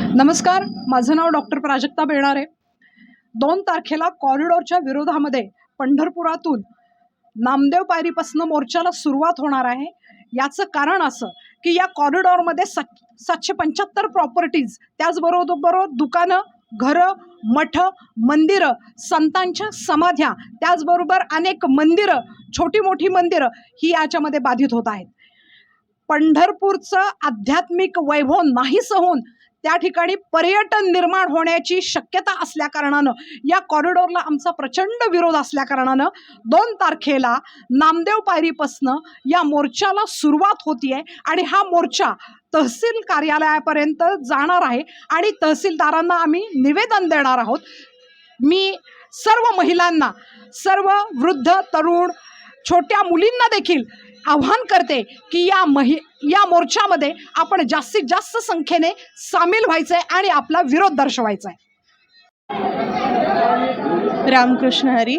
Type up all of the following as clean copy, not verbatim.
नमस्कार, माझं नाव डॉक्टर प्राजक्ता बेणारे। 2 तारखेला कॉरिडॉरच्या विरोधामध्ये पंढरपुरातून नामदेव पायरीपासून मोर्चाला सुरुवात होणार आहे। याचं कारण असं की या कॉरिडॉरमध्ये 775 प्रॉपर्टीज, त्याचबरोबर दुकानं, घरं, मठ, मंदिरं, संतांच्या समाध्या, त्याचबरोबर अनेक मंदिरं, छोटी मोठी मंदिरं ही याच्यामध्ये बाधित होत आहेत। पंढरपूरचं आध्यात्मिक वैभव नाहीसं होऊन त्या ठिकाणी पर्यटन निर्माण होण्याची शक्यता असल्या कारणानं या कॉरिडॉरला आमचा प्रचंड विरोध असल्या कारणानं 2 तारखेला नामदेव पायरीपासनं या मोर्चाला सुरुवात होतीये आणि हा मोर्चा तहसील कार्यालयापर्यंत जाणार आहे आणि तहसीलदारांना आम्ही निवेदन देणार आहोत। मी सर्व महिलांना, सर्व वृद्ध, तरुण, छोट्या मुलींना देखील आव्हान करते की या मोर्चामध्ये आपण जास्तीत जास्त संख्येने सामील व्हायचंय आणि आपला विरोध दर्शवायचा आहे। रामकृष्ण हरी।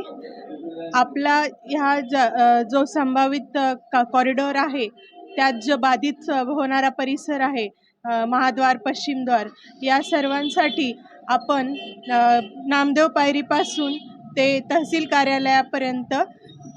आपला ह्या जो संभावित कॉरिडॉर आहे त्यात जो बाधित होणारा परिसर आहे, महाद्वार, पश्चिम द्वार, या सर्वांसाठी आपण नामदेव पायरीपासून ते तहसील कार्यालयापर्यंत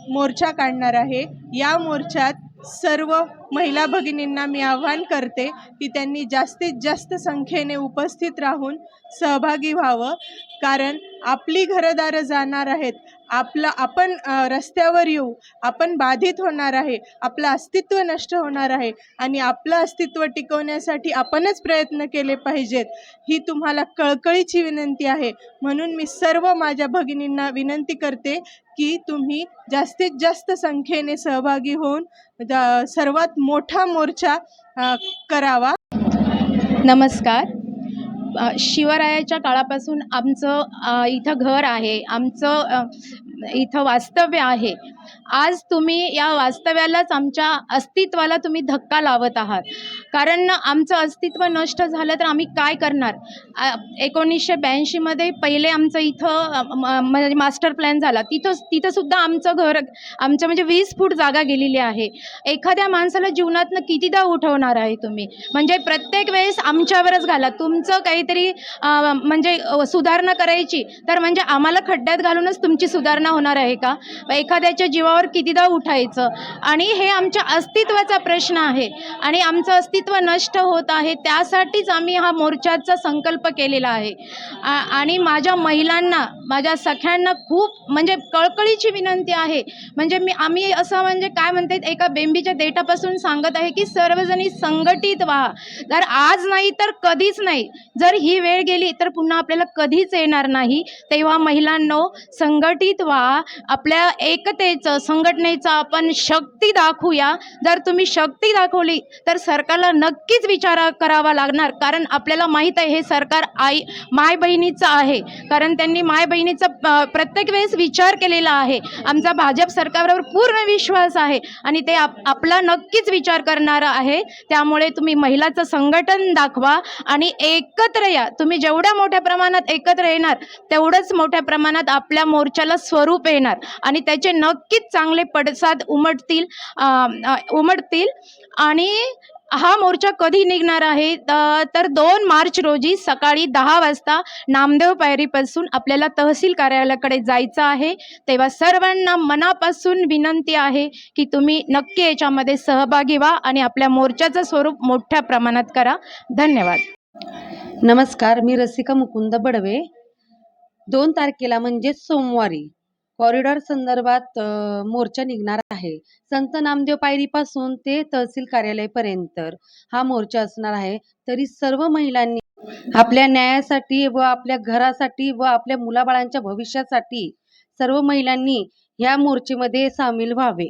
मोर्चा काढणार आहे। या मोर्चात सर्व महिला भगिनींना मी आव्हान करते की त्यांनी जास्तीत जास्त संख्येने उपस्थित राहून सहभागी व्हावं, कारण आपली घरदारं जाणार आहेत, आपण रस्त्यावर येऊ, आपण बाधित होणार आहे, आपलं अस्तित्व नष्ट होणार आहे आणि आपलं अस्तित्व टिकवण्यासाठी आपणच प्रयत्न केले पाहिजेत, ही तुम्हाला कळकळीची विनंती आहे। म्हणून मी सर्व माझ्या भगिनींना विनंती करते की तुम्ही जास्तीत जास्त संख्येने सहभागी होऊन सर्वात मोठा मोर्चा करावा। नमस्कार। शिवरायाच्या काळापासून आमचं इथं घर आहे, आमचं इथं वास्तव्य आहे। आज तुम्ही या वास्तव्यालाच, आमच्या अस्तित्वाला तुम्ही धक्का लावत आहात, कारण आमचं अस्तित्व नष्ट झालं तर आम्ही काय करणार। 1982 मध्ये पहिले आमचं इथं मास्टर प्लॅन झाला, तिथं सुद्धा आमचं घर, आमचं म्हणजे 20 फूट जागा गेलेली आहे। एखाद्या माणसाला जीवनातनं कितीदा उठवणार आहे तुम्ही, म्हणजे प्रत्येक वेळेस आमच्यावरच घाला। तुमचं काहीतरी म्हणजे सुधारणा करायची तर म्हणजे आम्हाला खड्ड्यात घालूनच तुमची सुधारणा होणार आहे का? एखाद्याच्या जीवावर कितीदा उठायचं? आणि हे आमच्या अस्तित्वाचा प्रश्न आहे आणि आमचं अस्तित्व नष्ट होत आहे, त्यासाठीच आम्ही हा मोर्चाचा संकल्प केलेला आहे। आणि माझ्या महिलांना, माझ्या सख्यांना खूप म्हणजे कळकळीची विनंती आहे, म्हणजे आम्ही असं म्हणजे काय म्हणतात, एका बेंबीच्या देठापासून सांगत आहे की सर्वजणी संघटित व्हा। जर आज नाही तर कधीच नाही, जर ही वेळ गेली तर पुन्हा आपल्याला कधीच येणार नाही। तेव्हा महिलांनो, संघटित व्हा, आपल्या एकतेचं, संघटनेचं आपण शक्ती दाखवूया। जर तुम्ही शक्ती दाखवली तर सरकारला नक्कीच विचार करावा लागणार, कारण आपल्याला माहीत आहे हे सरकार माय बहिणीचं आहे, कारण त्यांनी माय बहिणीचा प्रत्येक वेळेस विचार केलेला आहे। आमचा भाजप सरकारवर पूर्ण विश्वास आहे आणि ते आपला नक्कीच विचार करणार आहे। त्यामुळे तुम्ही महिलाचं संघटन दाखवा आणि एकत्र या। तुम्ही जेवढ्या मोठ्या प्रमाणात एकत्र येणार तेवढंच मोठ्या प्रमाणात आपल्या मोर्चाला स्वरूप येणार आणि त्याचे नक्कीच चांगले पडसाद उमटतील। आणि हा मोर्चा कधी निघणार आहे तर 2 मार्च रोजी सकाळी 10 वाजता नामदेव पायरीपासून आपल्याला तहसील कार्यालयाकडे जायचं आहे। तेव्हा सर्वांना मनापासून विनंती आहे की तुम्ही नक्की याच्यामध्ये सहभागी व्हा आणि आपल्या मोर्चाचं स्वरूप मोठ्या प्रमाणात करा। धन्यवाद। नमस्कार, मी रसिका मुकुंद बडवे। 2 तारखेला म्हणजे सोमवारी कॉरिडॉर संदर्भात मोर्चा निघणार आहे। संत नामदेव पायरीपासून ते तहसील कार्यालयापर्यंत हा मोर्चा असणार आहे। तरी सर्व महिलांनी आपल्या न्यायासाठी व आपल्या घरासाठी व आपल्या मुलाबाळांच्या भविष्यासाठी सर्व महिलांनी या मोर्चेमध्ये सामील व्हावे।